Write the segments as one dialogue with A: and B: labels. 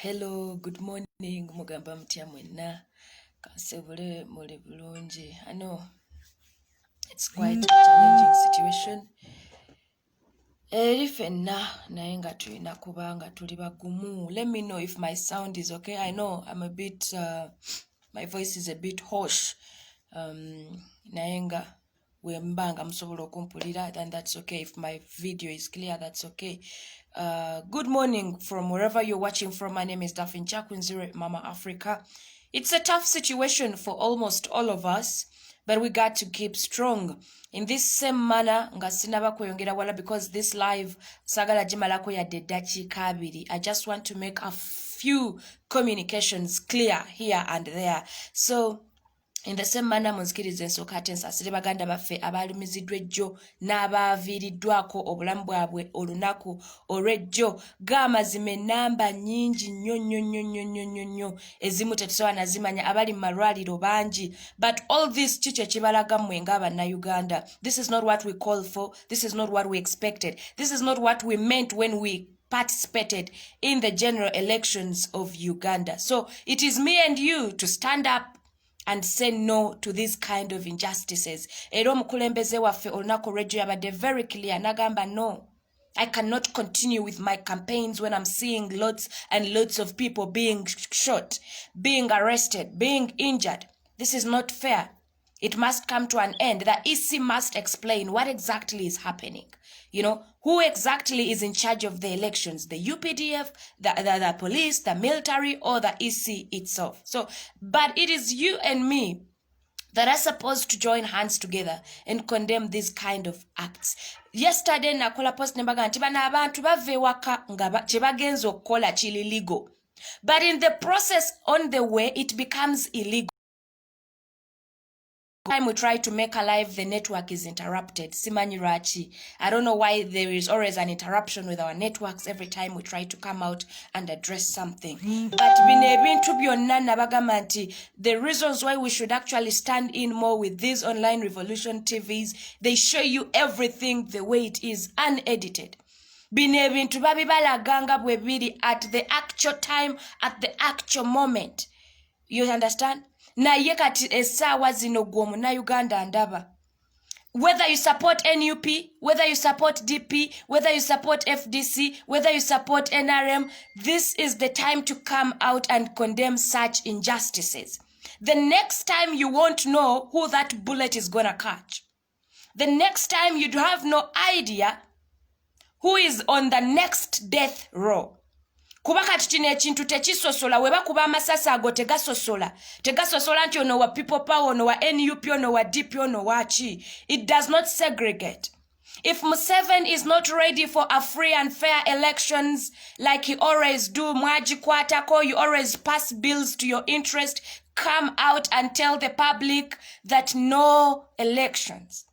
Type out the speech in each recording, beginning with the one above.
A: Hello, good morning, mugamba mutya mwenna. Kansebule muli bulungi. I know it's quite a challenging situation. Eri ffenna naye nga tulina kuba nga tuli bagumu. Let me know if my sound is okay. I know I'm a bit, my voice is a bit harsh. Naye nga wemba nga musobola okumpulira, then that's okay. If my video is clear, that's okay. Good morning from wherever you're watching from. My name is Daphne Chakwinzire, Mama Africa. It's a tough situation for almost all of us, but we got to keep strong. In this same manner, nga sinaba kweyongera wala because this live sagala jimalako ya dedachi kabiri. I just want to make a few communications clear here and there. So, in the same manner, munzikirize nsooka ate nsaasire baganda baffe abalumiziddwa ejjo n'abaaviiriddwako obulamu bwabwe olunaku olw'ejjo g'amazima ennamba nnyingi nnyo ezimu tetusobola nazimanya abali mu malwaliro bangi, but all this kikyo kibalaga mmwe ng'abannayuganda. This is not what we called for. This is not what we expected. This is not what we meant when we participated in the general elections of Uganda. So it is me and you to stand up and say no to these kind of injustices. Era omukulembeze waffe olunaku olw'ejjo yabadde very clear nagamba no. I cannot continue with my campaigns when I'm seeing lots and lots of people being shot, being arrested, being injured. This is not fair. It must come to an end. The EC must explain what exactly is happening. You know, who exactly is in charge of the elections? The UPDF, the police, the military, or the EC itself? So, but it is you and me that are supposed to join hands together and condemn these kind of acts. Yesterday, nakola post nembaga nti bana abantu bave waka nga kyebagenza okukola kili legal. But in the process on the way, it becomes illegal. Time we try to make a live, the network is interrupted. Simanyi lwaki. I don't know why there is always an interruption with our networks every time we try to come out and address something. But bino ebintu byonna nabagamba nti the reasons why we should actually stand in more with these online revolution TVs, they show you everything the way it is, unedited. Bino ebintu babibalaganga bwe biri at the actual time, at the actual moment. You understand? Na ye kati essaawa zino gwe Omunnayuganda ndaba. Whether you support NUP, whether you support DP, whether you support FDC, whether you support NRM, this is the time to come out and condemn such injustices. The next time you won't know who that bullet is gonna catch. The next time you'd have no idea who is on the next death row. Kuba kati kino ekintu tekisosola weba kuba amasasi ago tegasosola nti ono wa Peoplepower ono wa NUP ono wa DP ono wa chi. It does not segregate. If Museveni is not ready for a free and fair elections like he always do, mwajikwatako, you always pass bills to your interest, come out and tell the public that no elections.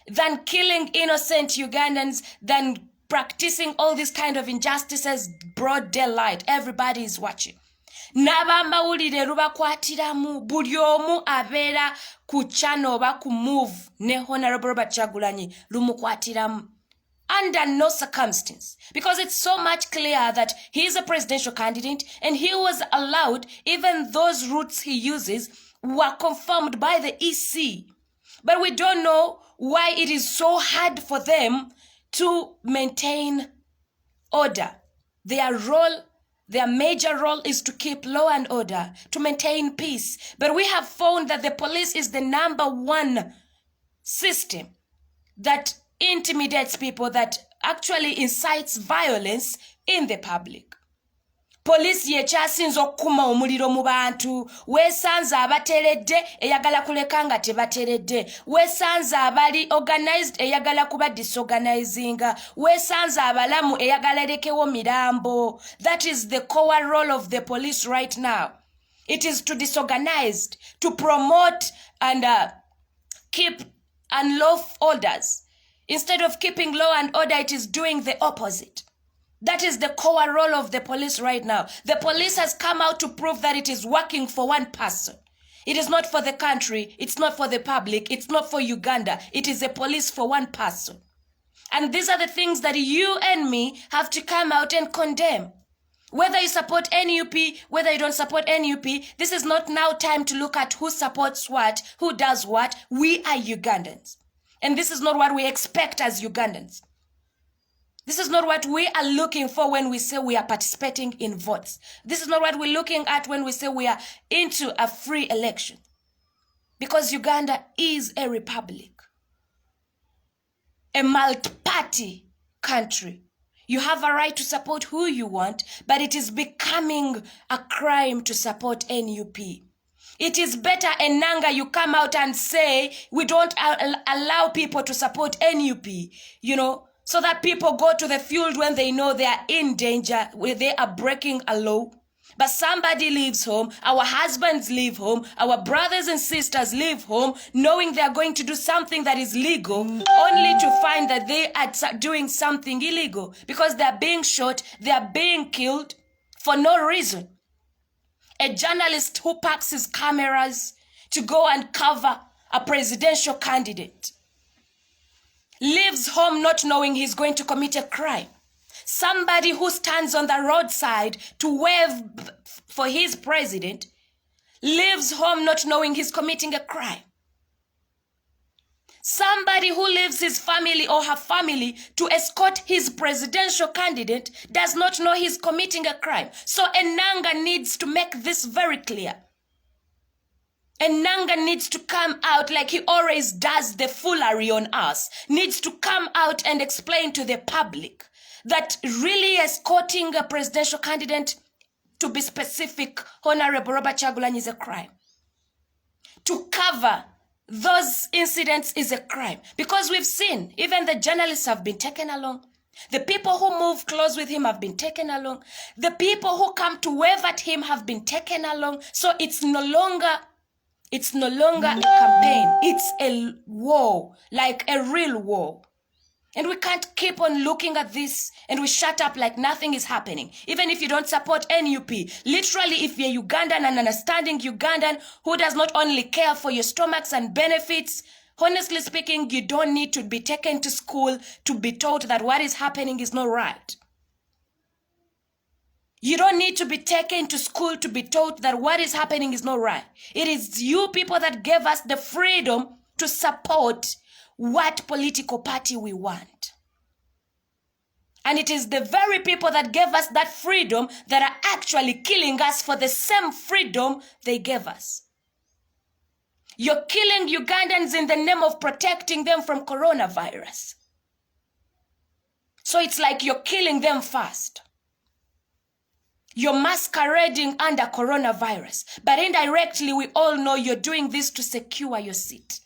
A: Than killing innocent Ugandans, than practicing all these kind of injustices, broad daylight, everybody is watching. N'abamawulire lubakwatiramu buli omu abeera ku channel oba ku move ne Honorable Robert Kyagulanyi lumukwatiramu under no circumstance, because it's so much clear that he is a presidential candidate and he was allowed, even those routes he uses were confirmed by the EC. But we don't know why it is so hard for them to maintain order. Their major role is to keep law and order, to maintain peace. But we have found that the police is the number one system that intimidates people, that actually incites violence in the public. Police yekyasinza okukuma omuliro mu bantu, weesanze abateredde eyagala kuleka nga tebateredde, weesanze abali organized eyagala kuba disorganizinga, weesanze abalamu eyagala erekewo mirambo. That is the core role of the police right now. It is to disorganize, to promote and keep unlawful orders. Instead of keeping law and order, it is doing the opposite. That is the core role of the police right now. The police has come out to prove that it is working for one person. It is not for the country. It's not for the public. It's not for Uganda. It is a police for one person. And these are the things that you and me have to come out and condemn. Whether you support NUP, whether you don't support NUP, this is not now time to look at who supports what, who does what. We are Ugandans. And this is not what we expect as Ugandans. This is not what we are looking for when we say we are participating in votes. This is not what we're looking at when we say we are into a free election. Because Uganda is a republic, a multi-party country. You have a right to support who you want, but it is becoming a crime to support NUP. It is better, Enanga, you come out and say, we don't allow people to support NUP, you know, so that people go to the field when they know they are in danger, where they are breaking a law. But somebody leaves home, our husbands leave home, our brothers and sisters leave home, knowing they are going to do something that is legal, only to find that they are doing something illegal because they are being shot, they are being killed for no reason. A journalist who packs his cameras to go and cover a presidential candidate leaves home not knowing he's going to commit a crime. Somebody who stands on the roadside to wave for his president leaves home not knowing he's committing a crime. Somebody who leaves his family or her family to escort his presidential candidate does not know he's committing a crime. So Enanga needs to make this very clear. Enanga needs to come out like he always does the foolery on us, needs to come out and explain to the public that really escorting a presidential candidate, to be specific, Honorable Robert Kyagulanyi, is a crime. To cover those incidents is a crime. Because we've seen, even the journalists have been taken along. The people who move close with him have been taken along. The people who come to wave at him have been taken along. So it's no longer a campaign. It's a war, like a real war. And we can't keep on looking at this and we shut up like nothing is happening. Even if you don't support NUP. Literally, if you're Ugandan, an understanding Ugandan who does not only care for your stomachs and benefits, honestly speaking, you don't need to be taken to school to be taught that what is happening is not right. You don't need to be taken to school to be taught that what is happening is not right. It is you people that gave us the freedom to support what political party we want. And it is the very people that gave us that freedom that are actually killing us for the same freedom they gave us. You're killing Ugandans in the name of protecting them from coronavirus. So it's like you're killing them first. You're masquerading under coronavirus. But indirectly, we all know you're doing this to secure your seat.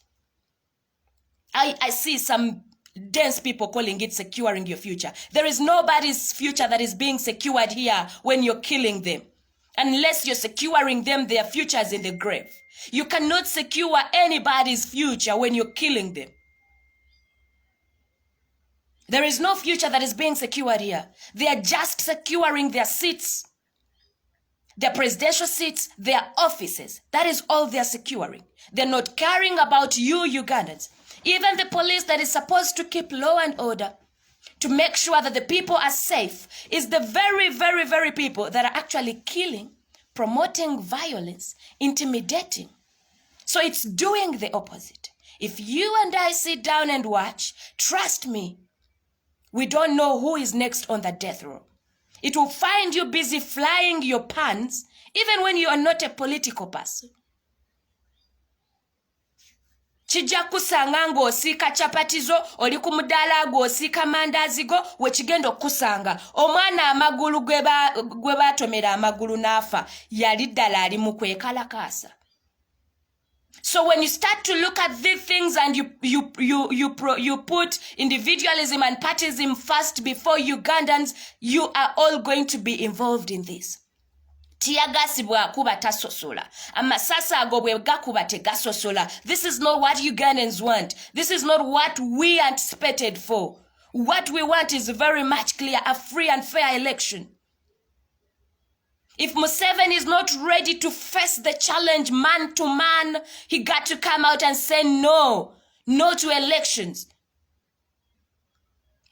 A: I see some dense people calling it securing your future. There is nobody's future that is being secured here when you're killing them. Unless you're securing them, their future is in the grave. You cannot secure anybody's future when you're killing them. There is no future that is being secured here. They are just securing their seats, their presidential seats, their offices. That is all they are securing. They're not caring about you, Ugandans. Even the police that is supposed to keep law and order, to make sure that the people are safe, is the very, very, very people that are actually killing, promoting violence, intimidating. So it's doing the opposite. If you and I sit down and watch, trust me, we don't know who is next on the death row. It will find you busy flying your pants, even when you are not a political person. Chijja kusanga ng'osiika chapatizo oli ku mudaala gw'osiika mandazigo wekigenda okusanga omwana amagulu gwe baatomera amagulu n'afa yali ddala ali mu kwekalakaasa. So when you start to look at these things and you put individualism and partyism first before Ugandans, you are all going to be involved in this. Tiyagasi bwakuba tasosola. Amasasa ago bwe gakuba tegasosola. This is not what Ugandans want. This is not what we anticipated for. What we want is very much clear, a free and fair election. If Museveni is not ready to face the challenge man to man, he got to come out and say no to elections.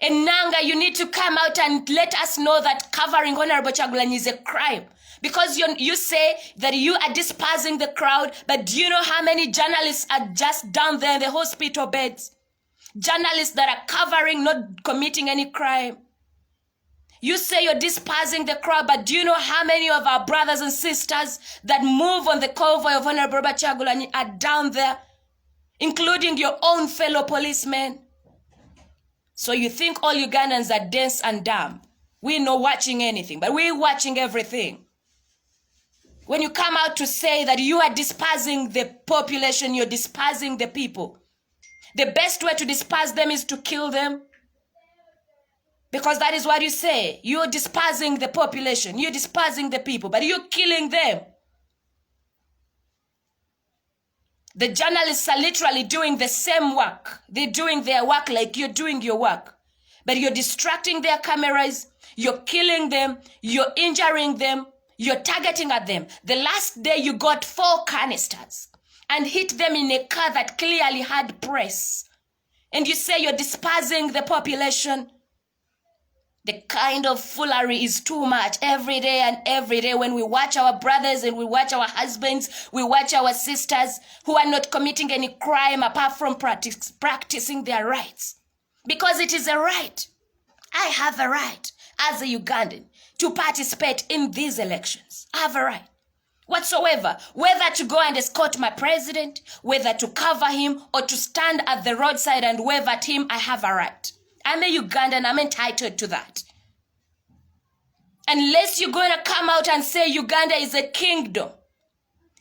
A: Enanga, you need to come out and let us know that covering Honorable Kyagulanyi is a crime. Because you say that you are dispersing the crowd, but do you know how many journalists are just down there in the hospital beds? Journalists that are covering, not committing any crime. You say you're dispersing the crowd, but do you know how many of our brothers and sisters that move on the convoy of Honorable Kyagulanyi are down there, including your own fellow policemen? So you think all Ugandans are dense and dumb. We're not watching anything, but we're watching everything. When you come out to say that you are dispersing the population, you're dispersing the people. The best way to disperse them is to kill them. Because that is what you say. You're dispersing the population. You're dispersing the people, but you're killing them. The journalists are literally doing the same work. They're doing their work like you're doing your work. But you're distracting their cameras. You're killing them. You're injuring them. You're targeting at them. The last day you got 4 canisters and hit them in a car that clearly had press. And you say you're dispersing the population. The kind of foolery is too much every day and every day when we watch our brothers and we watch our husbands, we watch our sisters who are not committing any crime apart from practicing their rights. Because it is a right. I have a right as a Ugandan to participate in these elections. I have a right. Whatsoever, whether to go and escort my president, whether to cover him or to stand at the roadside and wave at him, I have a right. I'm a Ugandan, I'm entitled to that. Unless you're going to come out and say Uganda is a kingdom,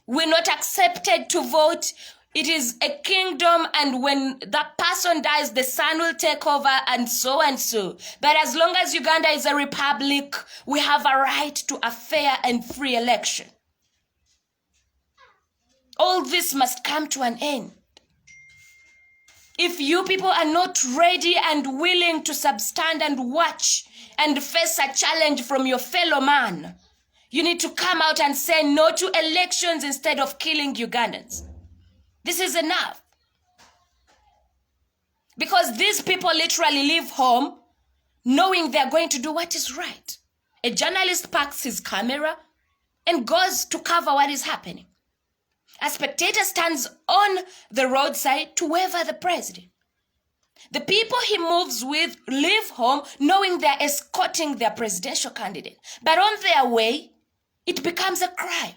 A: we're not accepted to vote. It is a kingdom, and when that person dies, the son will take over, and so and so. But as long as Uganda is a republic, we have a right to a fair and free election. All this must come to an end. If you people are not ready and willing to substand and watch and face a challenge from your fellow man, you need to come out and say no to elections instead of killing Ugandans. This is enough. Because these people literally leave home knowing they're going to do what is right. A journalist parks his camera and goes to cover what is happening. A spectator stands on the roadside to wave at the president. The people he moves with leave home knowing they're escorting their presidential candidate. But on their way, it becomes a crime.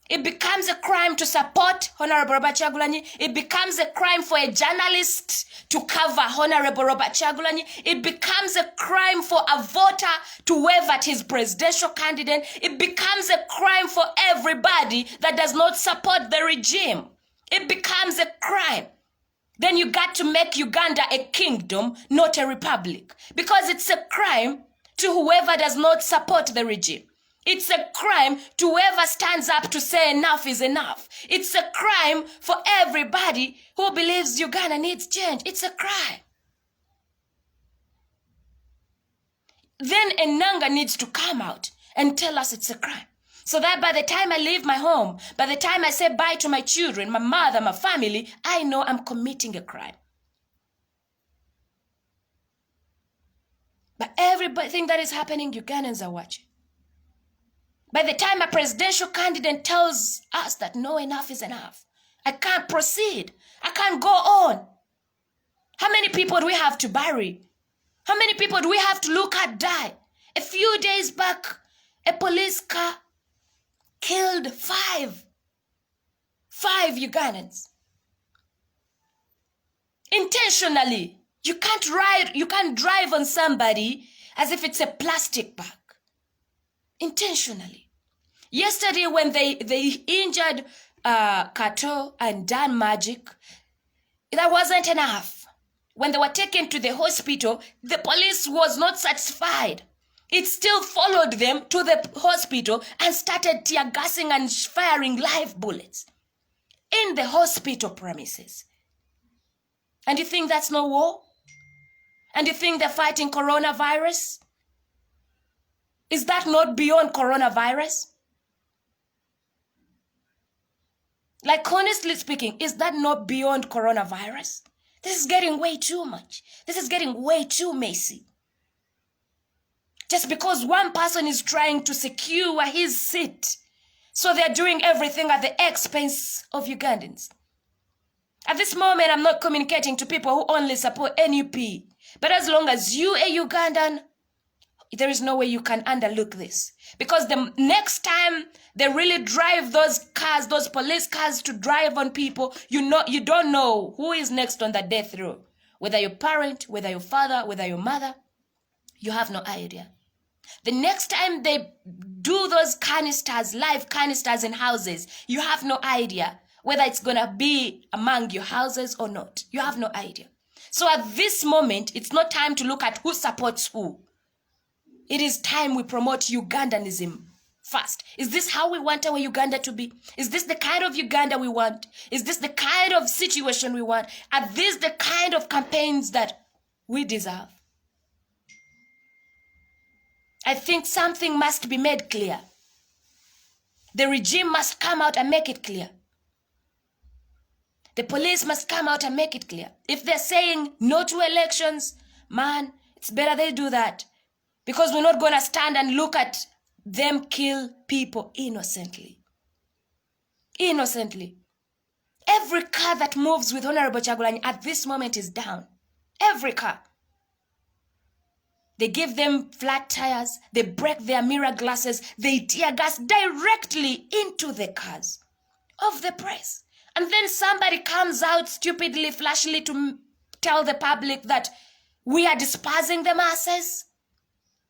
A: It becomes a crime to support Honorable Robert Kyagulanyi. It becomes a crime for a journalist to cover Honorable Robert Kyagulanyi. It becomes a crime for a voter to wave at his presidential candidate. It becomes a crime for everybody that does not support the regime. It becomes a crime. Then you got to make Uganda a kingdom, not a republic. Because it's a crime to whoever does not support the regime. It's a crime to whoever stands up to say enough is enough. It's a crime for everybody who believes Uganda needs change. It's a crime. Then Enanga needs to come out and tell us it's a crime. So that by the time I leave my home, by the time I say bye to my children, my mother, my family, I know I'm committing a crime. But everything that is happening, Ugandans are watching. By the time a presidential candidate tells us that no, enough is enough, I can't proceed. I can't go on. How many people do we have to bury? How many people do we have to look at die? A few days back, a police car killed five Ugandans. Intentionally. You can't drive on somebody as if it's a plastic bag. Intentionally. Yesterday when they injured Kato and Dan Magic, that wasn't enough. When they were taken to the hospital, the police was not satisfied. It still followed them to the hospital and started tear gassing and firing live bullets in the hospital premises. And you think that's no war? And you think they're fighting coronavirus? Is that not beyond coronavirus? Like, honestly speaking, is that not beyond coronavirus? This is getting way too much. This is getting way too messy. Just because one person is trying to secure his seat, so they're doing everything at the expense of Ugandans. At this moment, I'm not communicating to people who only support NUP. But as long as you a Ugandan, there is no way you can underlook this. Because the next time they really drive those cars, those police cars to drive on people, you don't know who is next on the death row. Whether your parent, whether your father, whether your mother, you have no idea. The next time they do those canisters, live canisters in houses, you have no idea whether it's going to be among your houses or not. You have no idea. So at this moment, it's not time to look at who supports who. It is time we promote Ugandanism first. Is this how we want our Uganda to be? Is this the kind of Uganda we want? Is this the kind of situation we want? Are these the kind of campaigns that we deserve? I think something must be made clear. The regime must come out and make it clear. The police must come out and make it clear. If they're saying no to elections, man, it's better they do that. Because we're not going to stand and look at them kill people innocently. Innocently. Every car that moves with Honorable Kyagulanyi at this moment is down. Every car. They give them flat tires. They break their mirror glasses. They tear gas directly into the cars of the press. And then somebody comes out stupidly, flashily to tell the public that we are despising the masses.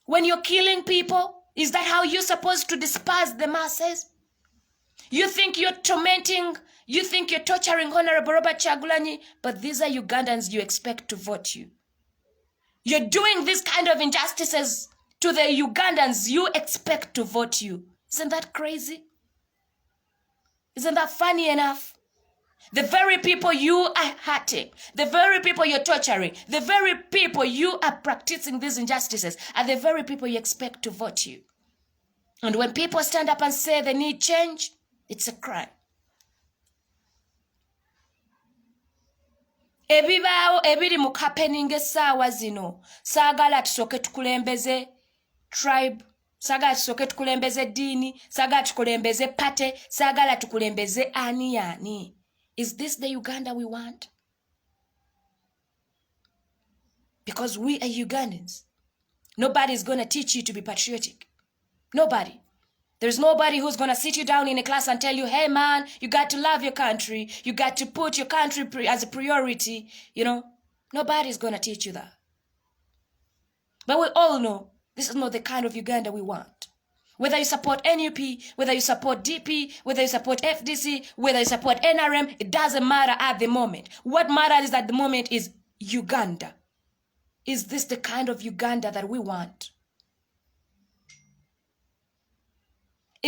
A: When you're killing people, is that how you're supposed to despise the masses? You think you're tormenting, you think you're torturing Honorable Robert Kyagulanyi, but these are Ugandans you expect to vote you. You're doing this kind of injustices to the Ugandans you expect to vote you. Isn't that crazy? Isn't that funny enough? The very people you are hurting, the very people you're torturing, the very people you are practicing these injustices are the very people you expect to vote you. And when people stand up and say they need change, it's a crime. Ebibaawo ebiri mu happening essaawa zino saagala tusooke tukulembeze tribe, saagala tusooke tukulembeze ddiini, saagala tukulembeze pate, saagala tukulembeze ani ani. Is this the Uganda we want? Because we are Ugandans. Nobody is going to teach you to be patriotic. Nobody. There's nobody who's going to sit you down in a class and tell you, hey man, you got to love your country. You got to put your country as a priority. You know, nobody's going to teach you that. But we all know this is not the kind of Uganda we want. Whether you support NUP, whether you support DP, whether you support FDC, whether you support NRM, it doesn't matter at the moment. What matters at the moment is Uganda. Is this the kind of Uganda that we want?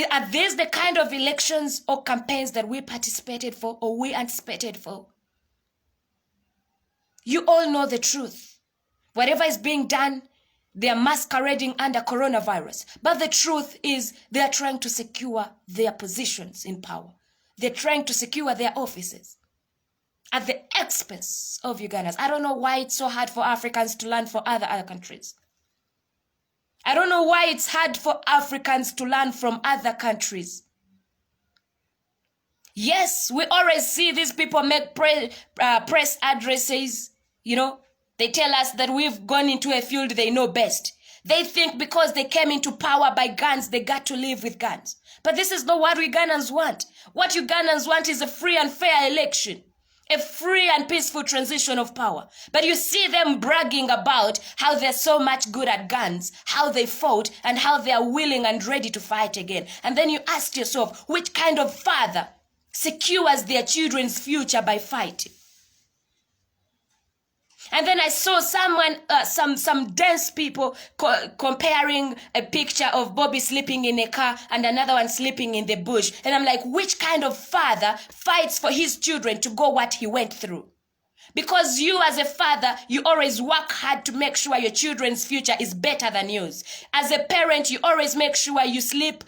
A: Are these the kind of elections or campaigns that we participated for or we anticipated for? You all know the truth. Whatever is being done, they are masquerading under coronavirus. But the truth is they are trying to secure their positions in power. They're trying to secure their offices at the expense of Ugandans. I don't know why it's so hard for Africans to learn from other countries. I don't know why it's hard for Africans to learn from other countries. Yes, we always see these people make press addresses, you know. They tell us that we've gone into a field they know best. They think because they came into power by guns, they got to live with guns. But this is not what Ugandans want. What Ugandans want is a free and fair election. A free and peaceful transition of power. But you see them bragging about how they're so much good at guns, how they fought, and how they are willing and ready to fight again. And then you ask yourself, which kind of father secures their children's future by fighting? And then I saw someone, some dense people comparing a picture of Bobi sleeping in a car and another one sleeping in the bush. And I'm like, which kind of father fights for his children to go what he went through? Because you as a father, you always work hard to make sure your children's future is better than yours. As a parent, you always make sure you sleep,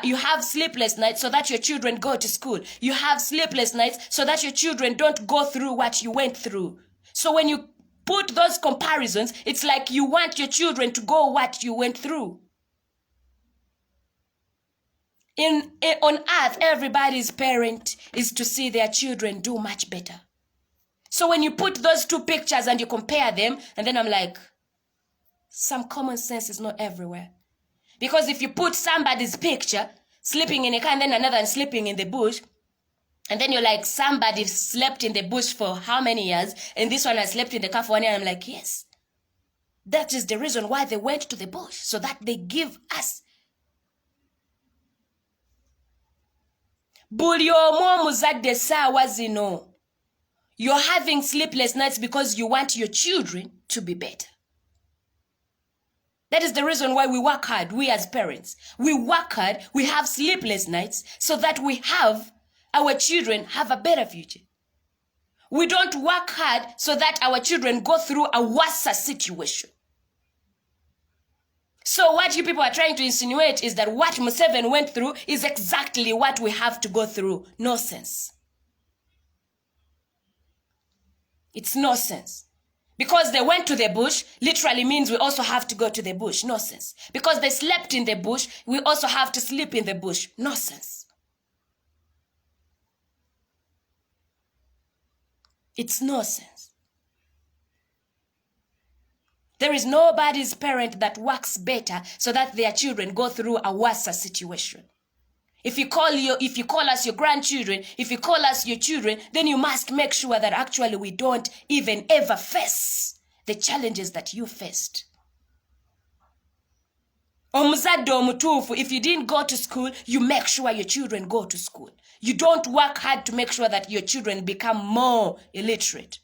A: you have sleepless nights so that your children go to school. You have sleepless nights so that your children don't go through what you went through. So when you put those comparisons, it's like you want your children to go what you went through. On earth, everybody's parent is to see their children do much better. So when you put those two pictures and you compare them, and then I'm like, some common sense is not everywhere. Because if you put somebody's picture sleeping in a car and then another sleeping in the bush, and then you're like, somebody slept in the bush for how many years, and this one has slept in the car for 1 year, I'm like, yes. That is the reason why they went to the bush, so that they give us. Buli omu omuzadde saawa zino. You're having sleepless nights because you want your children to be better. That is the reason why we work hard, we as parents. We work hard, we have sleepless nights, so that our children have a better future. We don't work hard so that our children go through a worse situation. So what you people are trying to insinuate is that what Museveni went through is exactly what we have to go through. Nonsense. It's nonsense. Because they went to the bush literally means we also have to go to the bush. Nonsense. Because they slept in the bush, we also have to sleep in the bush. Nonsense. It's nonsense. There is nobody's parent that works better so that their children go through a worse situation. If you call us your grandchildren, if you call us your children, then you must make sure that actually we don't even ever face the challenges that you faced. Omuzadde omutuufu, if you didn't go to school, you make sure your children go to school. You don't work hard to make sure that your children become more illiterate.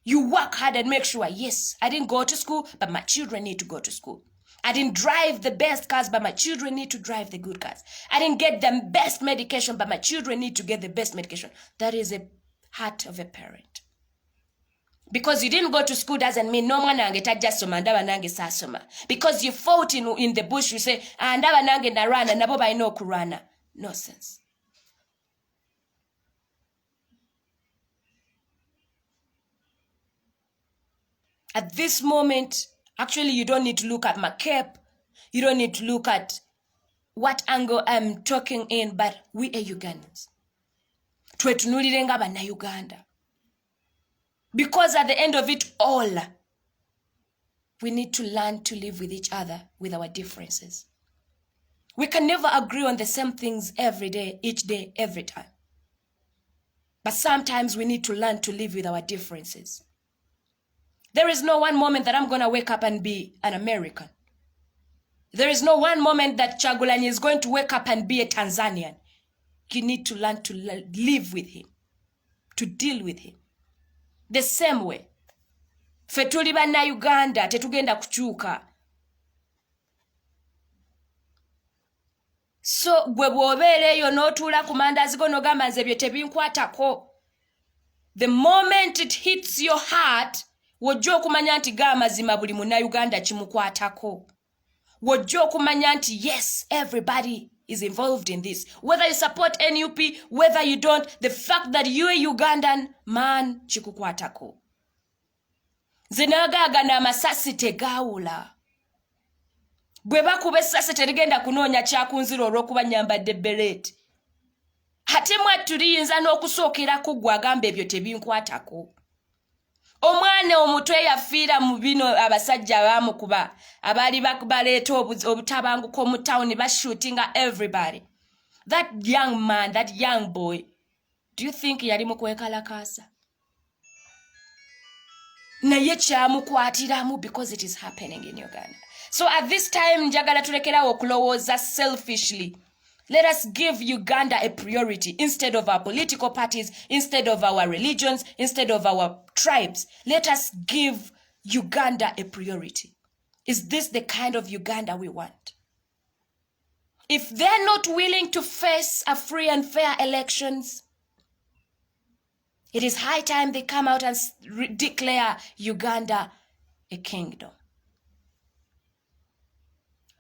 A: You work hard and make sure, yes, I didn't go to school, but my children need to go to school. I didn't drive the best cars, but my children need to drive the good cars. I didn't get the best medication, but my children need to get the best medication. That is a heart of a parent. Because you didn't go to school doesn't mean no mwana wange tajja soma ndaba nange saasoma. Because you fought in the bush, you say, ndaba nange narwana nabo balina okulwana. Nonsense. At this moment, actually, you don't need to look at my cape. You don't need to look at what angle I'm talking in, but we are Ugandans. Twetunulire nga bannayuganda. Because at the end of it all, we need to learn to live with each other, with our differences. We can never agree on the same things every day, each day, every time. But sometimes we need to learn to live with our differences. There is no one moment that I'm going to wake up and be an American. There is no one moment that Chagulanyi is going to wake up and be a Tanzanian. You need to learn to live with him, to deal with him. The same way. Ffe tuli bannayuganda tetugenda kukyuka. So gwe bw'obeereeyo n'otuula ku mandazi go n'ogamba nze ebyo tebinkwatako. The moment it hits your heart, wojja okumanya nti g'amazima buli munnayuganda kimukwatako. Wojja okumanya nti yes, everybody is involved in this. Whether you support NUP, whether you don't, the fact that you are Ugandan, man, chikukwatako. Zinagaga na masasi tegaula. Bwe bakuba essasi terigenda kunoonya kyakunzira olw'okuba nyambadde beret. Ate mwe tuliyinza n'okusookeraku gwe agamba ebyo tebinkwatako. Omwana omutwe yafiira mu bino abasajja abamukuba abaali baleeta obutabanguko mu town bashootinga everybody. That young man, that young boy, do you think yali mu kwekalakaasa? Naye kyamukwatiramu because it is happening in Uganda. So at this time, njagala tulekerawo okulowooza selfishly. Let us give Uganda a priority instead of our political parties, instead of our religions, instead of our tribes. Let us give Uganda a priority. Is this the kind of Uganda we want? If they're not willing to face a free and fair elections, it is high time they come out and declare Uganda a kingdom.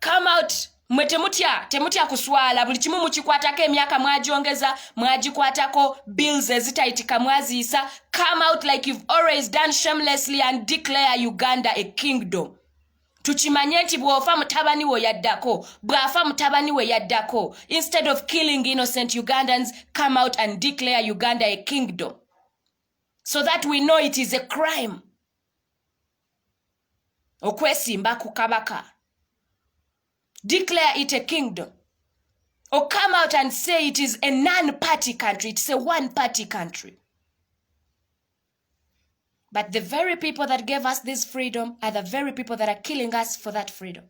A: Come out Mwe temutya kuswala buli kimu mukikwatako emyaka mwajiongeza mwajikwatako bills ezitayitika mwaziisa. Come out like you've always done shamelessly and declare Uganda a kingdom. Tukimanye nti bw'ofa mutabani we yaddako, bw'afa mutabani we yaddako. Instead of killing innocent Ugandans, come out and declare Uganda a kingdom, so that we know it is a crime okwesimba ku kabaka. Declare it a kingdom, or come out and say it is a non-party country, it's a one-party country. But the very people that gave us this freedom are the very people that are killing us for that freedom.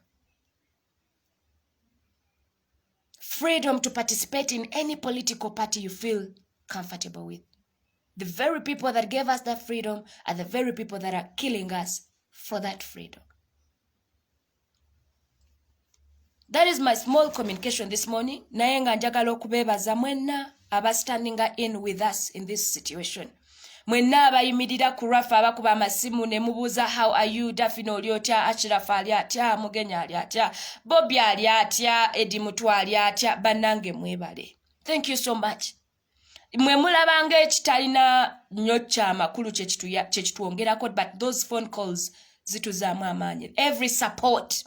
A: Freedom to participate in any political party you feel comfortable with. The very people that gave us that freedom are the very people that are killing us for that freedom. That is my small communication this morning. Naye nga njagala okubeebaza mwenna standing in with us in this situation. Mwenna abayimirira ku rafa abakuba amasimu ne mubuuza how are you, Daphne oli otya, Ashraf ali atya, Mugenya ali atya, Bobi ali atya, Edi Mutwa ali atya, bannange mwebale. Thank you so much. Mwe mulabanga ekitalina nnyo ky'amakulu kye kitwongerako, but those phone calls zituzaamu amaanyi. Every support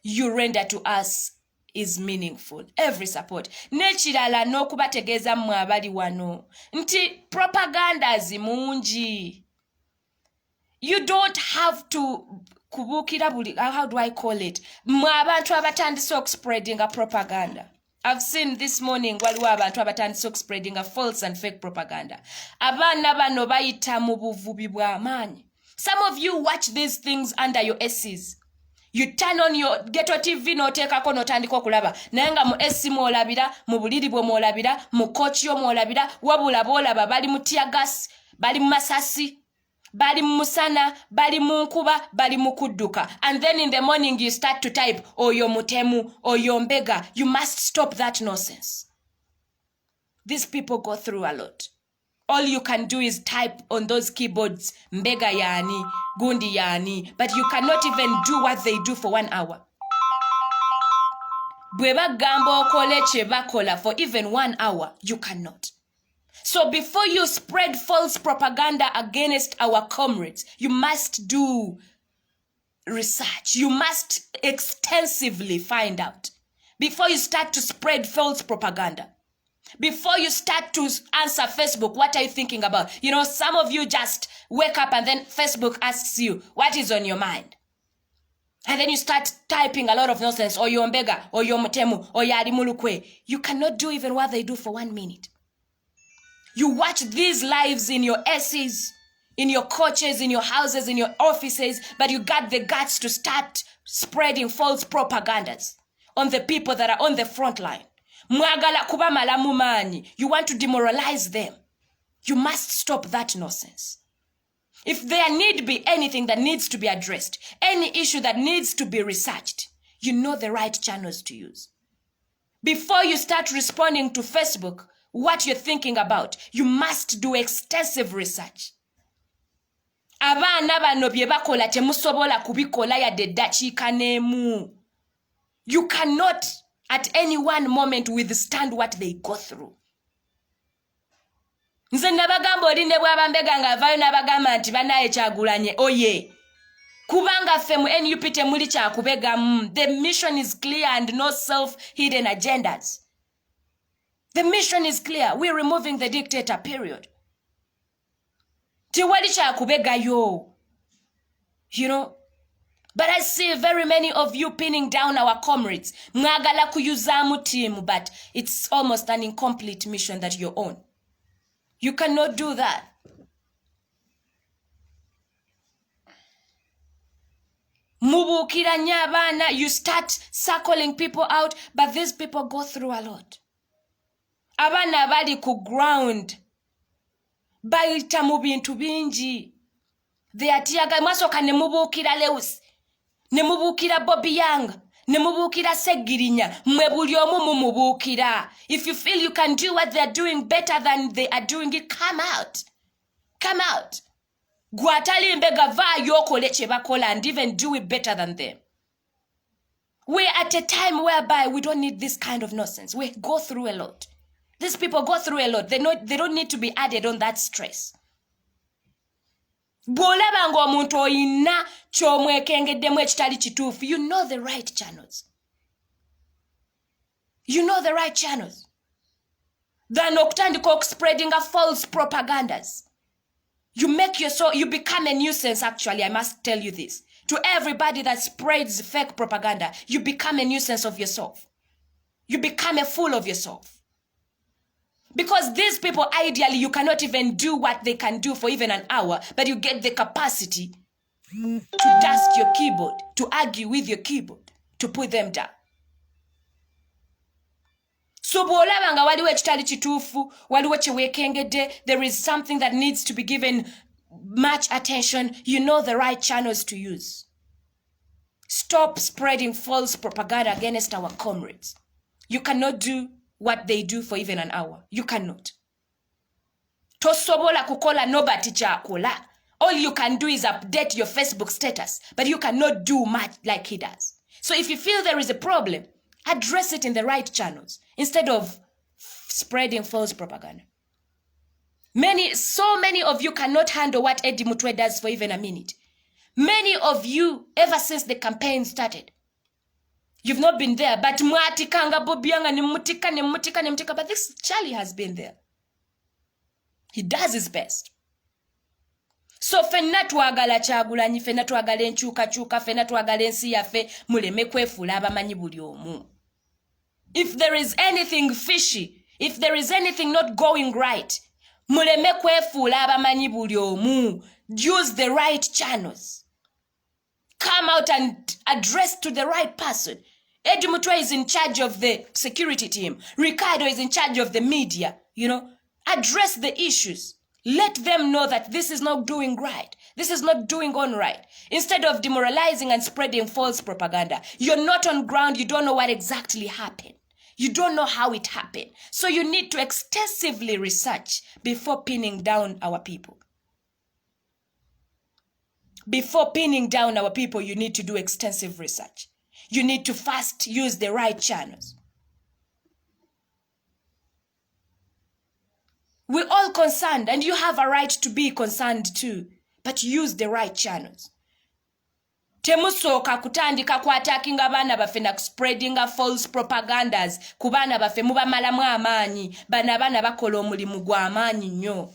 A: you render to us is meaningful. Every support. Nechirala n'okubategeeza mmwe abali wano nti propaganda zimungi. You don't have to kubukira buli, how do I call it? Mmwe abantu abatandise okuspreading a propaganda. I've seen this morning waliwo abantu abatandise okuspreading a false and fake propaganda. Abaana bano bayita mu buvubi bw'amaanyi. Some of you watch these things under your SCs. You turn on your Ghetto TV n'oteekako n'otandika okulaba. Naye nga mu SC mwolabira, mu buliri bwe mwolabira, mu kochi yo mwolabira, wabula boolaba bali mu tear gas, bali mu masasi, bali mu musana, bali mu nkuba, bali mu kudduka. And then in the morning you start to type, oyo mutemu, oyo mbega. You must stop that nonsense. These people go through a lot. All you can do is type on those keyboards, mbega yani, gundi yani, but you cannot even do what they do for 1 hour. Bweba gambo okole kye bakola for even 1 hour, you cannot. So before you spread false propaganda against our comrades, you must do research. You must extensively find out before you start to spread false propaganda. Before you start to answer Facebook, what are you thinking about? You know, some of you just wake up and then Facebook asks you, what is on your mind? And then you start typing a lot of nonsense, or your mbega, or your mutemu, or yari mulukwe. You cannot do even what they do for 1 minute. You watch these lives in your SCs, in your coaches, in your houses, in your offices, but you got the guts to start spreading false propagandas on the people that are on the front line. Mwagala kuba malamu manyi. You want to demoralize them. You must stop that nonsense. If there need be anything that needs to be addressed, any issue that needs to be researched, you know the right channels to use. Before you start responding to Facebook, what you're thinking about, you must do extensive research. Abaana bano bye bakola temusobola kubikola yadde eddakiika n'emu. You cannot at any one moment withstand what they go through. Nze nabagamba olinde bw'abambega nga avayo n'abagamba nti banaye Kyagulanyi oye. Kubanga ffe mu NUP temuli kyakubegamu. The mission is clear and no self-hidden agendas. The mission is clear. We're removing the dictator, period. Tiwali kyakubegayo. You know? But I see very many of you pinning down our comrades. Mwagala kuyuzamu team, but it's almost an incomplete mission that you're on. You cannot do that. Mubukira nyabana, you start circling people out, but these people go through a lot. Abana bali ku ground. Bayita mu bintu bingi. They are tiaga masoka ne mubukira Lewis. Nemubukira Bobi Yang, nemubukira Segirinya, mwe buli omu mumubukira. If you feel you can do what they're doing better than they are doing it, come out. Come out. Gwatali mbega vaayo okole kye bakola and even do it better than them. We're at a time whereby we don't need this kind of nonsense. We go through a lot. These people go through a lot. They don't need to be added on that stress. Bw'olaba ng'omuntu oyina ky'omwekengeddemu ekitali kituufu, you know the right channels. You know the right channels. Than okutandika spreading a false propagandas. You become a nuisance, actually, I must tell you this. To everybody that spreads fake propaganda, you become a nuisance of yourself. You become a fool of yourself. Because these people, ideally, you cannot even do what they can do for even an hour, but you get the capacity to dust your keyboard, to argue with your keyboard, to put them down. So bw'olaba nga waliwo ekitali kituufu, waliwo kyeweekengedde, there is something that needs to be given much attention, you know the right channels to use. Stop spreading false propaganda against our comrades. You cannot do what they do for even an hour. You cannot. Tosobola kukola nobody kyakola. All you can do is update your Facebook status, but you cannot do much like he does. So if you feel there is a problem, address it in the right channels instead of spreading false propaganda. So many of you cannot handle what Eddie Mutwe does for even a minute. Many of you, ever since the campaign started, you've not been there, but mwatikanga Bobianga nemutika, but this Charlie has been there. He does his best. So fenna twagala Kyagulanyi, fenna twagala enkyukakyuka, fenna twagala ensi yaffe, muleme kwefuula abamanyi buli omu. If there is anything fishy, if there is anything not going right, muleme kwefuula abamanyi buli omu. Use the right channels. Come out and address to the right person. Eddie Mutwe is in charge of the security team. Ricardo is in charge of the media. Address the issues. Let them know that this is not doing right. This is not doing on right. Instead of demoralizing and spreading false propaganda, you're not on ground. You don't know what exactly happened. You don't know how it happened. So you need to extensively research before pinning down our people. Before pinning down our people, you need to do extensive research. You need to first use the right channels. We're all concerned, and you have a right to be concerned too, but use the right channels. Temusooka kutandika kwatakinga abaana baffe na spreading false propagandas ku baana baffe mubamalamu amaanyi, bano abaana bakola omulimu gwa amaanyi nnyo.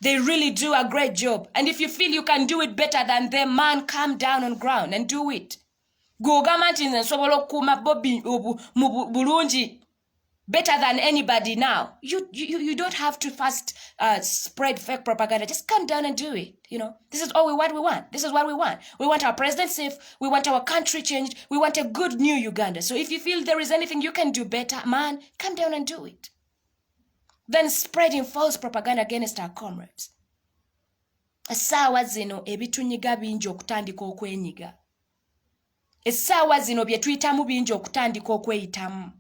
A: They really do a great job. And if you feel you can do it better than them, man, calm down on ground and do it. Gogama nti nsobola okukuuma Bobi bulungi better than anybody now. You don't have to first spread fake propaganda. Just calm down and do it. This is what we want. This is what we want. We want our president safe. We want our country changed. We want a good new Uganda. So if you feel there is anything you can do better, man, calm down and do it. Then spreading false propaganda against our comrades. Essaawa zino ebitunyiga bingi okutandika okwenyiga. Essaawa zino bye tuyitamu bingi okutandika okweyitamu.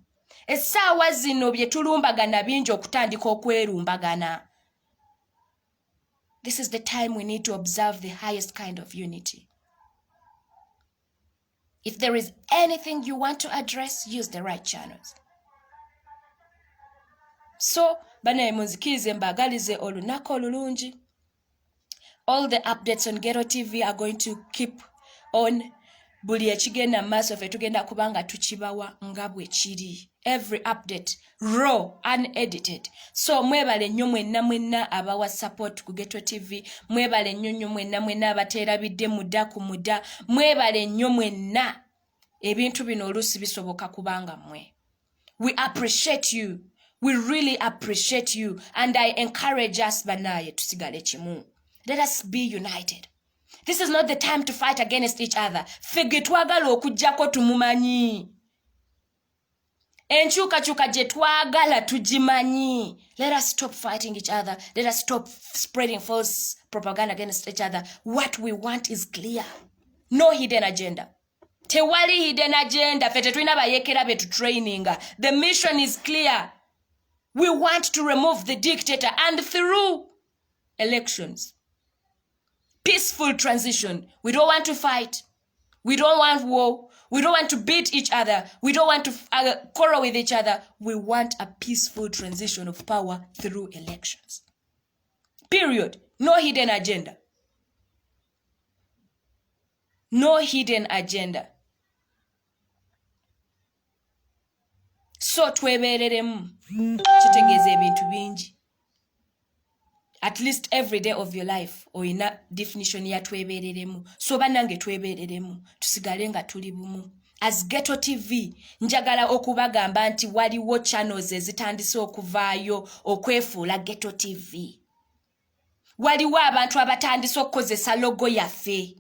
A: Essaawa zino bye tulumbagana bingi okutandika okwerumbagana. This is the time we need to observe the highest kind of unity. If there is anything you want to address, use the right channels. So, banaye munzikirize mbagalize olunaku olulungi. All the updates on Ghetto TV are going to keep on. Buli ekigenda maaso ffe tugenda kubanga tukibawa nga bwe kiri. Every update, raw, unedited. So mwebale nnyo mwenna abawa support ku Ghetto TV. Mwebale nnyo mwenna abateerabidde mudda ku mudda. Mwebale nnyo mwenna. Ebintu bino oluusi bisoboka kubanga mwe. We appreciate you. We really appreciate you. And I encourage us banaye tusigale kimu. Let us be united. This is not the time to fight against each other. Fege twagala okujjako tumumanyi. Enkyukakyuka gye twagala tugimanyi. Let us stop fighting each other. Let us stop spreading false propaganda against each other. What we want is clear. No hidden agenda. Tewali hidden agenda. Fete tulina bayekera betu training. The mission is clear. We want to remove the dictator and through elections. Peaceful transition. We don't want to fight. We don't want war. We don't want to beat each other. We don't want to quarrel with each other. We want a peaceful transition of power through elections. Period. No hidden agenda. No hidden agenda. So twebereremu kitegeze ebintu bingi. At least every day of your life oyina definition ya twebereremu. So banange twebereremu tusigale nga tuli bumu. As Ghetto TV njagala okubagamba nti waliwo channels ezitandise okuvaayo okwefuula Ghetto TV. Waliwo abantu abatandise okukozesa logo yaffe.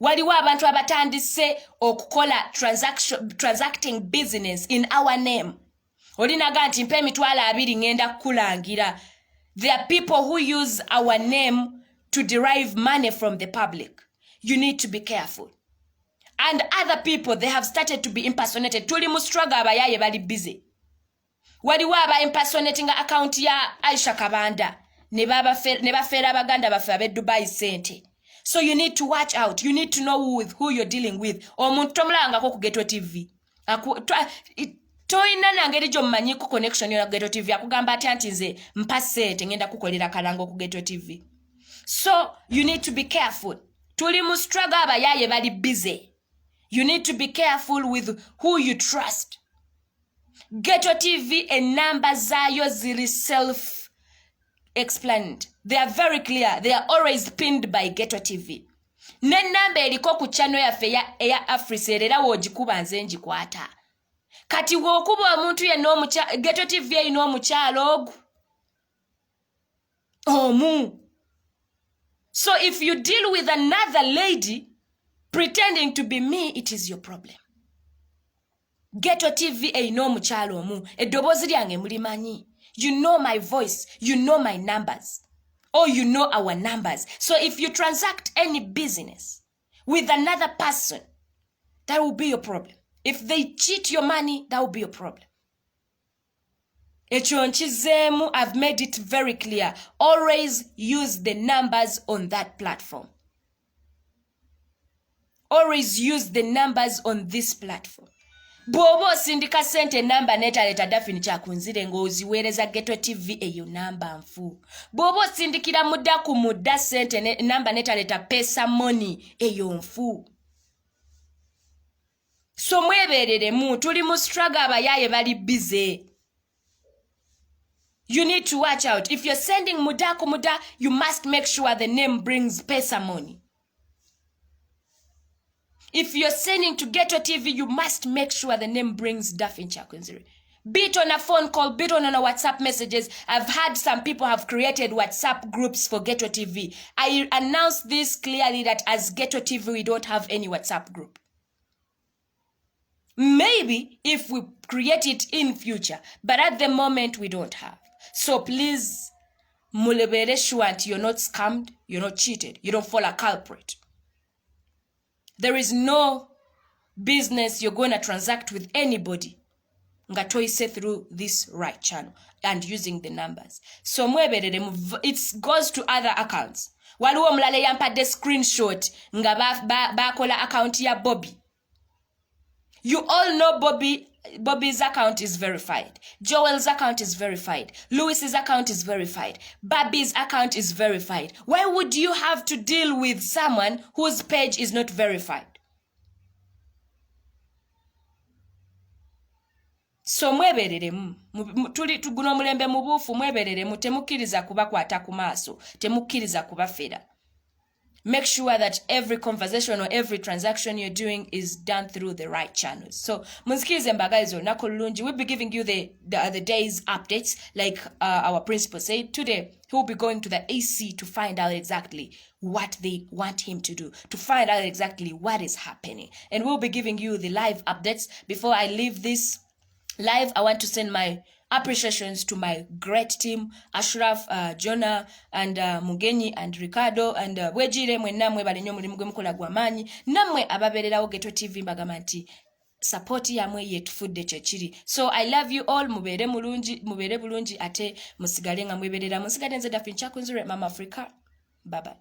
A: Waliwo abantu abatandise okukola transacting business in our name. Olinaga nti mpe emitwalo 2 ngenda kukulangira. There are people who use our name to derive money from the public. You need to be careful. And other people, they have started to be impersonated. Tuli mu struggle abayaye bali busy. Waliwo aba impersonating account ya Aisha Kabanda. Ne bafera baganda bafe abe Dubai sente. So you need to watch out. You need to know who you're dealing with. Omuntu tomulangako ku Ghetto TV. Toyina nangeri gyo mmanyi ku connection yo na Ghetto TV. Akugamba ati anti nze mpa sente ngenda kukolera kalango ku Ghetto TV. So you need to be careful. Tuli mu struggle abayaye bali busy. You need to be careful with who you trust. Ghetto TV and numbers zayo ziri self-explained. They are very clear. They are always pinned by Ghetto TV. Ne namba eriko ku channel yaffe ya Africa era wogikuba nze njikwata. Kati wokuba omuntu yenna Ghetto TV erina omukyalo ogwo. Omu. So if you deal with another lady pretending to be me, it is your problem. Ghetto TV erina omukyalo omu. Eddoboozi lyange mulimanyi. You know my voice. You know my numbers. Or you know our numbers. So if you transact any business with another person, that will be your problem. If they cheat your money, that will be your problem. I've made it very clear. Always use the numbers on that platform. Always use the numbers on this platform. Bobo sindika sente namba neta leta dafini chakunzire ngoziwereza Ghetto TV eyo namba mfu. Bobo sindikira muda ku muda sente namba neta leta pesa money eyo mfu. So mwebereremu tuli mu struggle abayaye bali busy. You need to watch out. If you're sending muda ku muda, you must make sure the name brings pesa money. If you're sending to Ghetto TV, you must make sure the name brings Dafin Chakunzire. Be it on a phone call, be it on a WhatsApp messages. I've had some people have created WhatsApp groups for Ghetto TV. I announced this clearly that as Ghetto TV, we don't have any WhatsApp group. Maybe if we create it in future, but at the moment we don't have. So please, mulebere shuanti, you're not scammed, you're not cheated, you don't fall a culprit. There is no business you're going to transact with anybody ngatoise through this right channel and using the numbers. So it goes to other accounts. Waliwo mulale yampadde screenshot nga bakola account ya Bobi. You all know Bobi's account is verified. Joel's account is verified. Lewis's account is verified. Babi's account is verified. Why would you have to deal with someone whose page is not verified? So mwebereremu tuli tuguno mulembe mubufu mwebereremu temukiriza kubakwata ku maaso temukiriza kubafera. Make sure that every conversation or every transaction you're doing is done through the right channels. So, munzikirize mbagaizo nakolunji. We'll be giving you the day's updates, like our principal said. Today, he'll be going to the AC to find out exactly what they want him to do, to find out exactly what is happening. And we'll be giving you the live updates. Before I leave this live, I want to send my appreciations to my great team, Ashraf, Jonah, and Mugenyi, and Ricardo, and Wejire, mwenamwe balinyo mulimu gwe mukola gwamanyi, namwe ababererawo Ghetto TV mbagamanti, support yamwe yetufudde kyekiri. So I love you all, mubere bulungi ate musigale nga mweberera, musigale nze Dafin Chakunzire, Mama Africa. Bye bye.